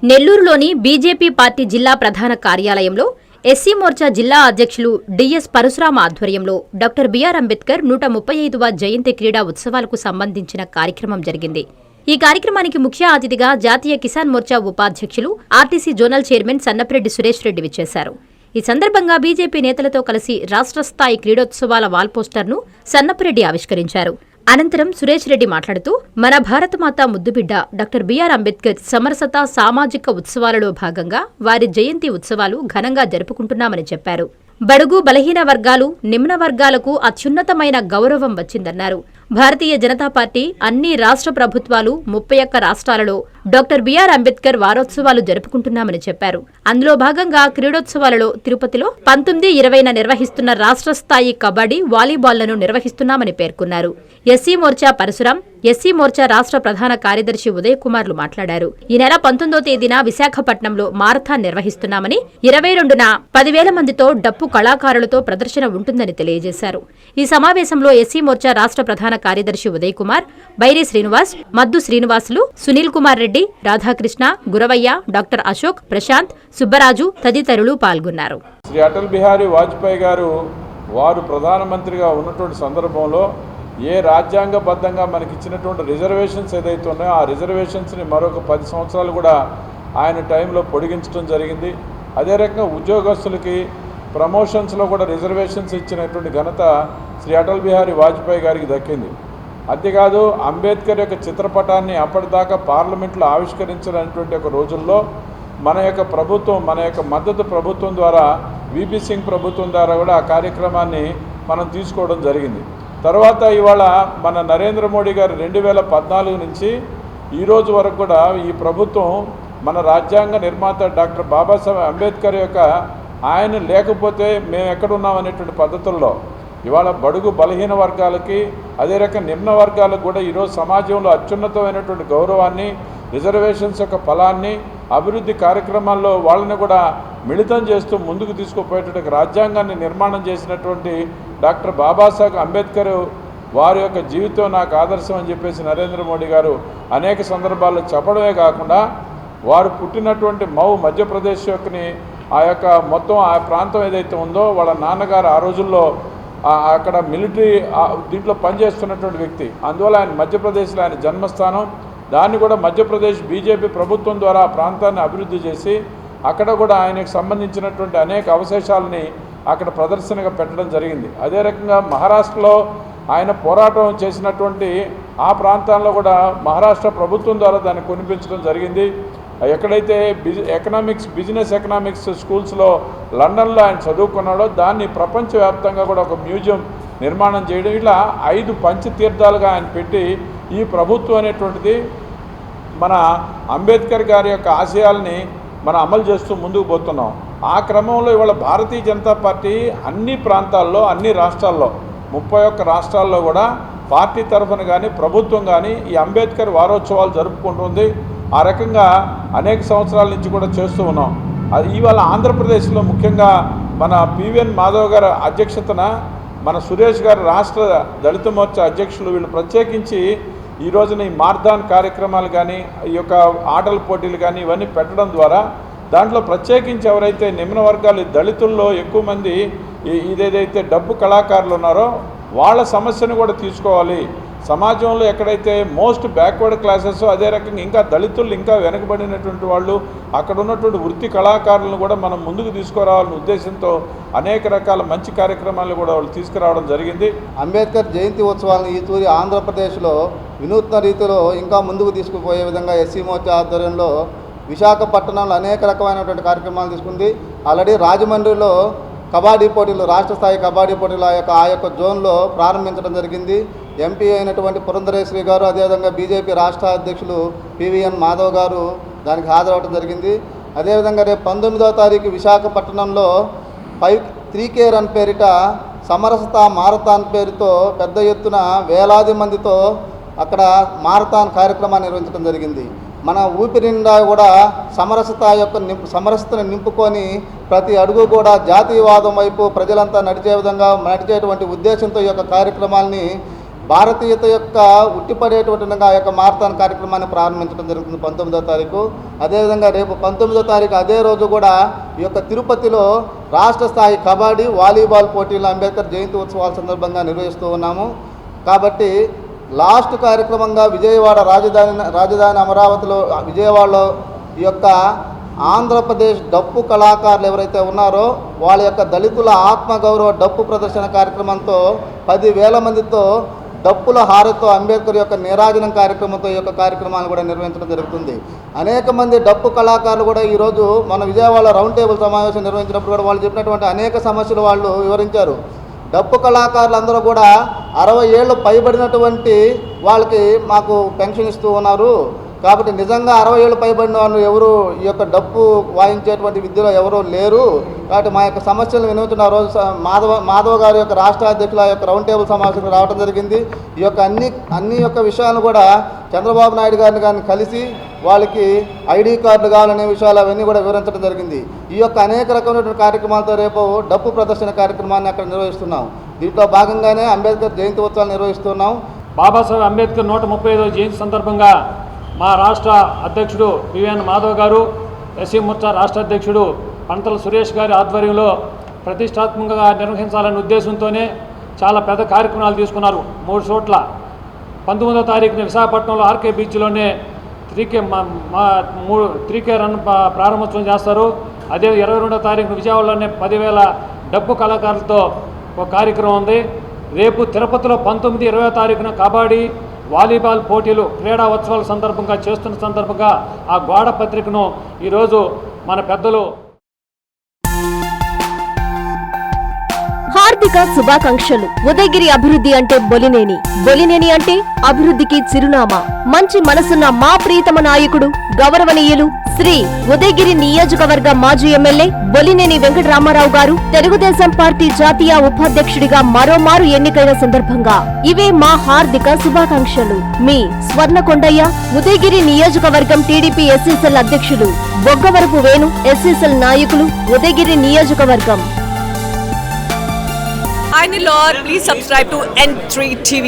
నెల్లూరులోని BJP party జిల్లా ప్రధాన కార్యాలయంలో ఎస్సీ మోర్చా జిల్లా అధ్యక్షులు డిఎస్ పరశురామ ఆధ్వర్యంలో డాక్టర్ బిఆర్ అంబేద్కర్ 135వ జయంతి క్రీడా ఉత్సవాలకు సంబంధించిన కార్యక్రమం జరిగింది. ఈ కార్యక్రమానికి ముఖ్య అతిథిగా జాతీయ కిసాన్ మోర్చా ఉపాధ్యక్షులు RTC zonal chairman Sannapareddy Suresh Reddy విచ్చేశారు. ఈ సందర్భంగా బీజేపీ నేతలతో కలిసి రాష్ట్ర స్థాయి క్రీడోత్సవాల వాల్ పోస్టర్ను సన్నపరెడ్డి ఆవిష్కరించారు. అనంతరం సురేష్ రెడ్డి మాట్లాడుతూ మన భారతమాత ముద్దుబిడ్డ డాక్టర్ బిఆర్ అంబేద్కర్ సమరసత సామాజిక ఉత్సవాలలో భాగంగా వారి జయంతి ఉత్సవాలు ఘనంగా జరుపుకుంటున్నామని చెప్పారు. బడుగు బలహీన వర్గాలు నిమ్న వర్గాలకు అత్యున్నతమైన గౌరవం వచ్చిందన్నారు. భారతీయ జనతా పార్టీ అన్ని రాష్ట్ర ప్రభుత్వాలు 31 రాష్ట్రాలలో డాక్టర్ బిఆర్ అంబేద్కర్ వారోత్సవాలు జరుపుకుంటున్నామని చెప్పారు. అందులో భాగంగా క్రీడోత్సవాలలో తిరుపతిలో 19, 20న నిర్వహిస్తున్న రాష్ట్ర స్థాయి కబడ్డీ, వాలీబాల్లను నిర్వహిస్తున్నామని పేర్కొన్నారు. ఎస్సీ మోర్చా పరశురాం, ఎస్సీ మోర్చా రాష్ట్ర ప్రధాన కార్యదర్శి ఉదయ్ కుమార్లు మాట్లాడారు. ఈ నెల 19వ తేదీన విశాఖపట్నంలో మారథాన్ నిర్వహిస్తున్నామని, 22న 10,000 మందితో డప్పు కళాకారులతో ప్రదర్శన ఉంటుందని తెలియజేశారు. ఈ సమావేశంలో ఎస్సీ మోర్చా రాష్ట్ర ప్రధాన కార్యదర్శి ఉదయ్ కుమార్, బైరి శ్రీనివాస్, మద్దు శ్రీనివాసులు, సునీల్ కుమార్ రెడ్డి, రాధాకృష్ణ, గురవయ్య, డాక్టర్ అశోక్, ప్రశాంత్, సుబ్బరాజు తదితరులు పాల్గొన్నారు. శ్రీ అటల్ బిహారీ వాజ్పేయి గారు వారు ప్రధానమంత్రిగా ఉన్నటువంటి సందర్భంలో ఏ రాజ్యాంగబద్ధంగా మనకి ఇచ్చినటువంటి రిజర్వేషన్స్ ఏదైతే ఉన్నాయో ఆ రిజర్వేషన్స్ని మరొక 10 సంవత్సరాలు కూడా ఆయన టైంలో పొడిగించడం జరిగింది. అదే రకంగా ఉద్యోగస్తులకి ప్రమోషన్స్లో కూడా రిజర్వేషన్స్ ఇచ్చినటువంటి ఘనత శ్రీ అటల్ బిహారీ వాజ్పేయి గారికి దక్కింది. అంతేకాదు అంబేద్కర్ యొక్క చిత్రపటాన్ని అప్పటిదాకా పార్లమెంట్లో ఆవిష్కరించినటువంటి ఒక రోజుల్లో మన యొక్క ప్రభుత్వం, మన యొక్క మద్దతు ప్రభుత్వం ద్వారా, విపి సింగ్ ప్రభుత్వం ద్వారా కూడా ఆ కార్యక్రమాన్ని మనం తీసుకోవడం జరిగింది. తర్వాత ఇవాళ మన నరేంద్ర మోడీ గారు 2014 నుంచి ఈరోజు వరకు కూడా ఈ ప్రభుత్వం మన రాజ్యాంగ నిర్మాత డాక్టర్ బాబాసాహెబ్ అంబేద్కర్ యొక్క ఆయన లేకపోతే మేము ఎక్కడున్నాం అనేటువంటి పద్ధతుల్లో ఇవాళ బడుగు బలహీన వర్గాలకి, అదే రకంగా నిమ్న వర్గాలకు కూడా ఈరోజు సమాజంలో అత్యున్నతమైనటువంటి గౌరవాన్ని, రిజర్వేషన్స్ యొక్క ఫలాన్ని, అభివృద్ధి కార్యక్రమాల్లో వాళ్ళని కూడా మిళితం చేస్తూ ముందుకు తీసుకుపోయేటువంటి రాజ్యాంగాన్ని నిర్మాణం చేసినటువంటి డాక్టర్ బాబాసాహెబ్ అంబేద్కర్ వారి యొక్క జీవితం నాకు ఆదర్శం అని చెప్పేసి నరేంద్ర మోడీ గారు అనేక సందర్భాల్లో చెప్పడమే కాకుండా వారు పుట్టినటువంటి మధ్యప్రదేశ్ యొక్కని ఆ యొక్క మొత్తం ఆ ప్రాంతం ఏదైతే ఉందో వాళ్ళ నాన్నగారు ఆ రోజుల్లో అక్కడ మిలిటరీ దీంట్లో పనిచేస్తున్నటువంటి వ్యక్తి. అందువల్ల ఆయన మధ్యప్రదేశ్లో ఆయన జన్మస్థానం. దాన్ని కూడా మధ్యప్రదేశ్ బీజేపీ ప్రభుత్వం ద్వారా ఆ ప్రాంతాన్ని అభివృద్ధి చేసి అక్కడ కూడా ఆయనకు సంబంధించినటువంటి అనేక అవశేషాలని అక్కడ ప్రదర్శనగా పెట్టడం జరిగింది. అదే రకంగా మహారాష్ట్రలో ఆయన పోరాటం చేసినటువంటి ఆ ప్రాంతాల్లో కూడా మహారాష్ట్ర ప్రభుత్వం ద్వారా దాన్ని కొనిపించడం జరిగింది. ఎక్కడైతే బిజినెస్ ఎకనామిక్స్ స్కూల్స్లో లండన్లో ఆయన చదువుకున్నాడో దాన్ని ప్రపంచవ్యాప్తంగా కూడా ఒక మ్యూజియం నిర్మాణం చేయడం, ఇలా 5 పంచతీర్థాలుగా ఆయన పెట్టి ఈ ప్రభుత్వం అనేటువంటిది మన అంబేద్కర్ గారి యొక్క ఆశయాల్ని మనం అమలు చేస్తూ ముందుకు పోతున్నాం. ఆ క్రమంలో ఇవాళ భారతీయ జనతా పార్టీ అన్ని ప్రాంతాల్లో, అన్ని రాష్ట్రాల్లో 31 రాష్ట్రాల్లో కూడా పార్టీ తరఫున కానీ ప్రభుత్వం కానీ ఈ అంబేద్కర్ వారోత్సవాలు జరుపుకుంటుంది. ఆ రకంగా అనేక సంవత్సరాల నుంచి కూడా చేస్తూ ఉన్నాం. అది ఇవాళ ఆంధ్రప్రదేశ్లో ముఖ్యంగా మన పివిఎన్ మాధవ్ గారి అధ్యక్షతన మన సురేష్ గారు రాష్ట్ర దళిత మోర్చా అధ్యక్షులు వీళ్ళు ప్రత్యేకించి ఈ రోజున ఈ మారథాన్ కార్యక్రమాలు కానీ, ఈ యొక్క ఆటల పోటీలు కానీ ఇవన్నీ పెట్టడం ద్వారా దాంట్లో ప్రత్యేకించి ఎవరైతే నిమ్న వర్గాలు దళితుల్లో ఎక్కువ మంది ఇదేదైతే డబ్బు కళాకారులు ఉన్నారో వాళ్ళ సమస్యను కూడా తీసుకోవాలి. సమాజంలో ఎక్కడైతే మోస్ట్ బ్యాక్వర్డ్ క్లాసెస్, అదే రకంగా ఇంకా దళితులు ఇంకా వెనకబడినటువంటి వాళ్ళు, అక్కడ ఉన్నటువంటి వృత్తి కళాకారులను కూడా మనం ముందుకు తీసుకురావాలనే ఉద్దేశంతో అనేక రకాల మంచి కార్యక్రమాలు కూడా వాళ్ళు తీసుకురావడం జరిగింది. అంబేద్కర్ జయంతి ఉత్సవాలను ఈ తూరి ఆంధ్రప్రదేశ్లో వినూత్న రీతిలో ఇంకా ముందుకు తీసుకుపోయే విధంగా ఎస్సీ మోర్చా ఆధ్వర్యంలో విశాఖపట్నంలో అనేక రకమైనటువంటి కార్యక్రమాలు తీసుకుంది. ఆల్రెడీ రాజమండ్రిలో కబడ్డీ పోటీలు, రాష్ట్ర స్థాయి కబడ్డీ పోటీలు ఆ యొక్క జోన్లో ప్రారంభించడం జరిగింది. ఎంపీ అయినటువంటి పురంధరేశ్వరి గారు, అదేవిధంగా బీజేపీ రాష్ట్ర అధ్యక్షులు పివిఎన్ మాధవ్ గారు దానికి హాజరవడం జరిగింది. అదేవిధంగా రేపు 19వ తారీఖు విశాఖపట్నంలో 3K రన్ పేరిట సమరసత మారథాన్ పేరుతో పెద్ద ఎత్తున వేలాది మందితో అక్కడ మారథాన్ కార్యక్రమాన్ని నిర్వహించడం జరిగింది. మన ఊపిరి నిండా కూడా సమరసతను నింపుకొని ప్రతి అడుగు కూడా జాతీయవాదం వైపు ప్రజలంతా నడిచేటువంటి ఉద్దేశంతో ఈ యొక్క కార్యక్రమాల్ని భారతీయత యొక్క ఉట్టిపడేటువంటి విధంగా ఆ యొక్క మారథాన్ కార్యక్రమాన్ని ప్రారంభించడం జరుగుతుంది 19వ తారీఖు. అదేవిధంగా రేపు 19వ తారీఖు అదే రోజు కూడా ఈ యొక్క తిరుపతిలో రాష్ట్ర స్థాయి కబడ్డీ వాలీబాల్ పోటీలు అంబేద్కర్ జయంతి ఉత్సవాల సందర్భంగా నిర్వహిస్తూ ఉన్నాము. కాబట్టి లాస్ట్ కార్యక్రమంగా విజయవాడ రాజధాని అమరావతిలో విజయవాడలో ఈ యొక్క ఆంధ్రప్రదేశ్ డప్పు కళాకారులు ఎవరైతే ఉన్నారో వాళ్ళ యొక్క దళితుల ఆత్మగౌరవ డప్పు ప్రదర్శన కార్యక్రమంతో 10,000 మందితో డప్పుల హారతో అంబేద్కర్ యొక్క నీరాజనం కార్యక్రమంతో ఈ యొక్క కార్యక్రమాలు కూడా నిర్వహించడం జరుగుతుంది. అనేక మంది డప్పు కళాకారులు కూడా ఈరోజు మన విజయవాడ రౌండ్ టేబుల్ సమావేశం నిర్వహించినప్పుడు కూడా వాళ్ళు చెప్పినటువంటి అనేక సమస్యలు వాళ్ళు వివరించారు. డప్పు కళాకారులందరూ కూడా 60 ఏళ్ళు పైబడినటువంటి వాళ్ళకి మాకు పెన్షన్ ఇస్తూ ఉన్నారు. కాబట్టి నిజంగా 60 ఏళ్ళు పైబడిన వాళ్ళు ఎవరు ఈ యొక్క డప్పు వాయించేటువంటి విద్యలో ఎవరూ లేరు. కాబట్టి మా యొక్క సమస్యలను వినూతున్న రోజు మాధవ గారి యొక్క రాష్ట్ర అధ్యక్షుల యొక్క రౌండ్ టేబుల్ సమావేశం రావడం జరిగింది. ఈ యొక్క అన్ని యొక్క విషయాలు కూడా చంద్రబాబు నాయుడు గారిని కలిసి వాళ్ళకి ఐడి కార్డులు కావాలనే విషయాలు అవన్నీ కూడా వివరించడం జరిగింది. ఈ యొక్క అనేక రకమైనటువంటి కార్యక్రమాలతో రేపు డప్పు ప్రదర్శన కార్యక్రమాన్ని అక్కడ నిర్వహిస్తున్నాం. దీంట్లో భాగంగానే అంబేద్కర్ జయంతి ఉత్సవాలు నిర్వహిస్తున్నాం. బాబాసాహెబ్ అంబేద్కర్ 135వ జయంతి సందర్భంగా మా రాష్ట్ర అధ్యక్షుడు పివిఎన్ మాధవ్ గారు, ఎస్సీ మోర్చా రాష్ట్ర అధ్యక్షుడు పంతల సురేష్ గారి ఆధ్వర్యంలో ప్రతిష్టాత్మకంగా నిర్వహించాలనే ఉద్దేశంతోనే చాలా పెద్ద కార్యక్రమాలు తీసుకున్నారు. 3 చోట్ల 19వ తారీఖున విశాఖపట్నంలో ఆర్కే బీచ్లోనే 3K రన్ ప్రారంభోత్సవం చేస్తారు. అదే 22వ తారీఖున విజయవాడలోనే 10,000 డప్పు కళాకారులతో ఒక కార్యక్రమం ఉంది. రేపు తిరుపతిలో 19, 20వ తారీఖున కబడ్డీ వాలీబాల్ పోటీలు క్రీడా ఉత్సవాల సందర్భంగా ఆ గోడ పత్రికను ఈరోజు మన పెద్దలు హార్దిక శుభాకాంక్షలు. ఉదయగిరి అభివృద్ధి అంటే బొలినేని, బొలినేని అంటే అభివృద్ధికి చిరునామా. మంచి మనసున్న మా ప్రియతమ నాయకుడు గౌరవనీయులు శ్రీ ఉదయగిరి నియోజకవర్గ మాజీ ఎమ్మెల్యే బొలినేని వెంకటరామారావు గారు తెలుగుదేశం పార్టీ జాతీయ ఉపాధ్యక్షుడిగా మరోమారు ఎన్నికైన సందర్భంగా ఇవే మా హార్దిక శుభాకాంక్షలు. మీ స్వర్ణకొండయ్య, ఉదయగిరి నియోజకవర్గం టీడీపీ ఎస్సీసెల్ అధ్యక్షులు బొగ్గవరపు వేణు, ఎస్సీసెల్ నాయకులు, ఉదయగిరి నియోజకవర్గం. Hi Nilor, please subscribe to N3 TV.